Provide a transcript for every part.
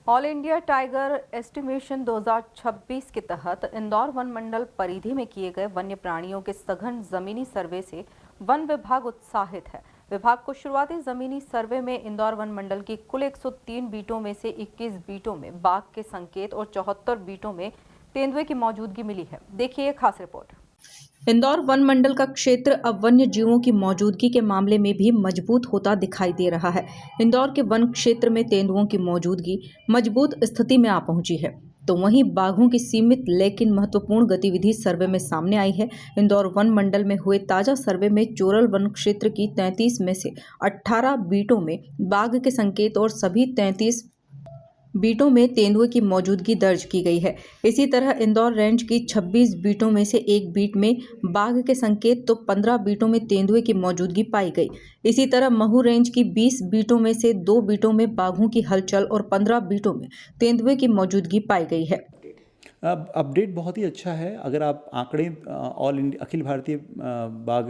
All India tiger estimation 2026 के तहत Indore one मंडल परिधि में किए गए वन्य प्राणियों के सघन जमीनी सर्वे से वन विभाग उत्साहित है। विभाग को शुरुआती जमीनी सर्वे में इंदौर वन मंडल की कुल 103 बीटों में से 21 बीटों में बाघ के संकेत और 74 बीटों में तेंदुए की मौजूदगी मिली है। देखिए खास रिपोर्ट। इंदौर वन मंडल का क्षेत्र अब वन्य जीवों की मौजूदगी के मामले में भी मजबूत होता दिखाई दे रहा है। इंदौर के वन क्षेत्र में तेंदुओं की मौजूदगी मजबूत स्थिति में आ पहुंची है, तो वहीं बाघों की सीमित लेकिन महत्वपूर्ण गतिविधि सर्वे में सामने आई है। इंदौर वन मंडल में हुए ताजा सर्वे में चोरल वन क्षेत्र की 33 में से 18 बीटों में बाघ के संकेत और सभी 33 बीटों में तेंदुए की मौजूदगी दर्ज की गई है। इसी तरह इंदौर रेंज की 26 बीटों में से एक बीट में बाघ के संकेत तो 15 बीटों में तेंदुए की मौजूदगी पाई गई। इसी तरह महू रेंज की 20 बीटों में से 2 बीटों में बाघों की हलचल और 15 बीटों में तेंदुए की मौजूदगी पाई गई है। अब अपडेट बहुत ही अच्छा है। अगर आप आंकड़े ऑल इंडिया अखिल भारतीय बाघ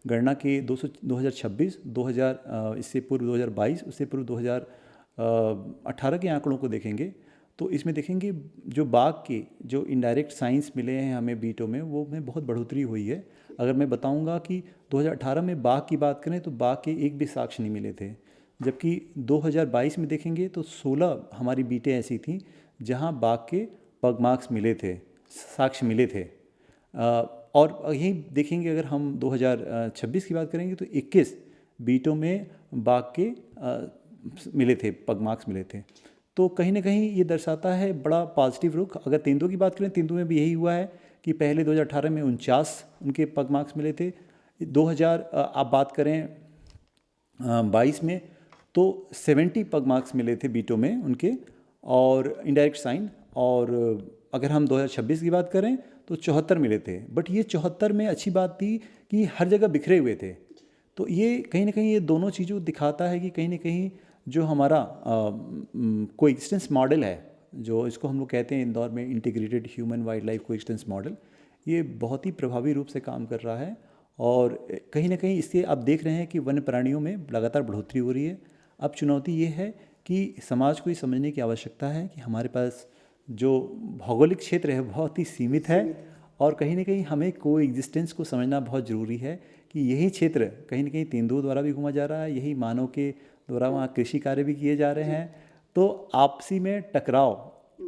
गणना के 2026, 2000 इससे पूर्व 2022, उससे पूर्व 2018 के आंकड़ों को देखेंगे तो इसमें देखेंगे जो बाघ के जो इनडायरेक्ट साइंस मिले हैं हमें बीटों में, वो में बहुत बढ़ोतरी हुई है। अगर मैं बताऊंगा कि 2018 में बाघ की बात करें तो बाघ के एक भी साक्ष्य नहीं मिले थे, जबकि 2022 में देखेंगे तो 16 हमारी बीटें ऐसी थीं जहां बाघ के पग मार्क्स मिले थे, साक्ष्य मिले थे। और यही देखेंगे अगर हम 2026 की बात करेंगे तो 21 बीटों में बाघ के मिले थे, पग मार्क्स मिले थे। तो कहीं ना कहीं ये दर्शाता है बड़ा पॉजिटिव रुख। अगर तेंदुओं की बात करें, तेंदुओं में भी यही हुआ है कि पहले 2018 में 49 उनके पग मार्क्स मिले थे। 2000 आप बात करें 22 में तो 70 पग मार्क्स मिले थे बीटों में उनके और इनडायरेक्ट साइन। और अगर हम 2026 की बात करें तो 74 मिले थे। बट ये 74 में अच्छी बात थी कि हर जगह बिखरे हुए थे। तो ये कहीं ना कहीं ये दोनों चीज़ों दिखाता है कि कहीं ना कहीं जो हमारा कोएक्जिस्टेंस मॉडल है, जो इसको हम लोग कहते हैं इंदौर में integrated human wildlife coexistence model, ये बहुत ही प्रभावी रूप से काम कर रहा है। और कहीं ना कहीं इससे आप देख रहे हैं कि वन्य प्राणियों में लगातार बढ़ोतरी हो रही है। अब चुनौती ये है कि समाज को ये समझने की आवश्यकता है कि हमारे पास जो भौगोलिक क्षेत्र है बहुत ही सीमित है और कहीं ना कहीं हमें कोएक्जिस्टेंस को समझना बहुत ज़रूरी है कि यही क्षेत्र कहीं ना कहीं तेंदुओं द्वारा भी घूमा जा रहा है, यही मानव के द्वारा वहाँ कृषि कार्य भी किए जा रहे हैं। तो आपसी में टकराव,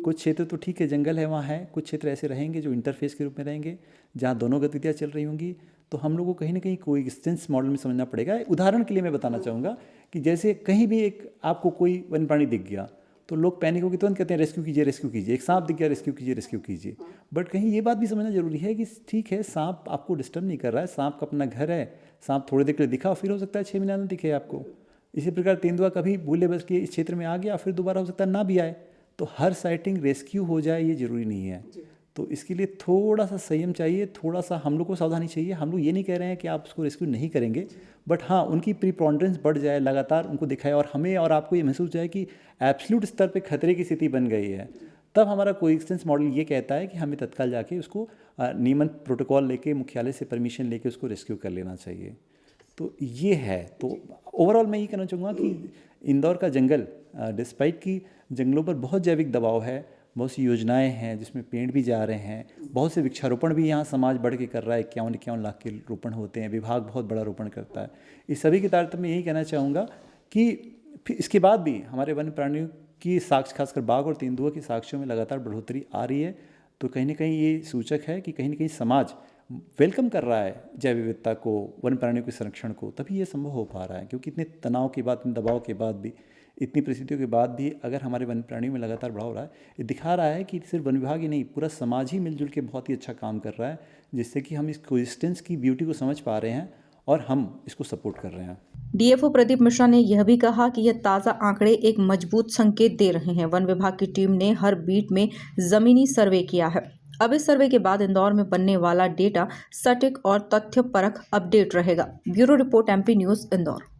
कुछ क्षेत्र तो ठीक है जंगल है वहाँ है, कुछ क्षेत्र ऐसे रहेंगे जो इंटरफेस के रूप में रहेंगे जहाँ दोनों गतिविधियाँ चल रही होंगी। तो हम लोगों को कहीं ना कहीं कोएक्जिस्टेंस मॉडल में समझना पड़ेगा। उदाहरण के लिए मैं बताना चाहूँगा कि जैसे कहीं भी एक आपको कोई वन्य प्राणी दिख गया तो लोग पैनिक होकर तुरंत कहते हैं रेस्क्यू कीजिए, रेस्क्यू कीजिए। एक सांप दिख गया, रेस्क्यू कीजिए, रेस्क्यू कीजिए। बट कहीं ये बात भी समझना जरूरी है कि ठीक है सांप आपको डिस्टर्ब नहीं कर रहा है, सांप का अपना घर है, सांप थोड़ी देर के लिए दिखा फिर हो सकता है 6 महीने में दिखे आपको। इसी प्रकार तेंदुआ कभी भूले बस के इस क्षेत्र में आ गया फिर दोबारा हो सकता है ना भी आए। तो हर साइटिंग रेस्क्यू हो जाए ये ज़रूरी नहीं है। तो इसके लिए थोड़ा सा संयम चाहिए, थोड़ा सा हम लोग को सावधानी चाहिए। हम लोग ये नहीं कह रहे हैं कि आप उसको रेस्क्यू नहीं करेंगे, बट हाँ उनकी प्रीपोंडेंस बढ़ जाए, लगातार उनको दिखाए और हमें और आपको ये महसूस जाए कि एब्सोल्यूट स्तर पे खतरे की स्थिति बन गई है। तब हमारा कोएक्जिस्टेंस मॉडल ये कहता है कि हमें तत्काल जाके उसको नियमन प्रोटोकॉल लेके, मुख्यालय से परमिशन लेके उसको रेस्क्यू कर लेना चाहिए। तो ये है। तो ओवरऑल मैं ये कहना चाहूँगा कि इंदौर का जंगल डिस्पाइट कि जंगलों पर बहुत जैविक दबाव है, बहुत सी योजनाएं हैं जिसमें पेड़ भी जा रहे हैं, बहुत से वृक्षारोपण भी यहाँ समाज बढ़ के कर रहा है। 51 लाख के रोपण होते हैं, विभाग बहुत बड़ा रोपण करता है। इस सभी के तारतम्य में यही कहना चाहूँगा कि फिर इसके बाद भी हमारे वन्य प्राणियों की साक्ष्य, खासकर बाघ और तेंदुआ की साक्ष्यों में लगातार बढ़ोतरी आ रही है। तो कहीं ना कहीं ये सूचक है कि कहीं ना कहीं समाज वेलकम कर रहा है जैव विविधता को, वन्य प्राणियों के संरक्षण को। तभी ये संभव हो पा रहा है, क्योंकि इतने तनाव के बाद, इतने दबाव के बाद भी, इतनी परिस्थितियों के बाद भी अगर हमारे वन्य प्राणियों में लगातार बढ़ाव हो रहा है, ये दिखा रहा है कि सिर्फ वन विभाग ही नहीं, पूरा समाज ही मिलजुल के बहुत ही अच्छा काम कर रहा है, जिससे कि हम इस कोएक्जिस्टेंस की ब्यूटी को समझ पा रहे हैं और हम इसको सपोर्ट कर रहे हैं। डीएफओ प्रदीप मिश्रा ने यह भी कहा कि यह ताज़ा आंकड़े एक मजबूत संकेत दे रहे हैं। वन विभाग की टीम ने हर बीट में जमीनी सर्वे किया है। अब इस सर्वे के बाद इंदौर में बनने वाला डेटा सटीक और तथ्यपरक अपडेट रहेगा। Bureau report, MP news, Indore.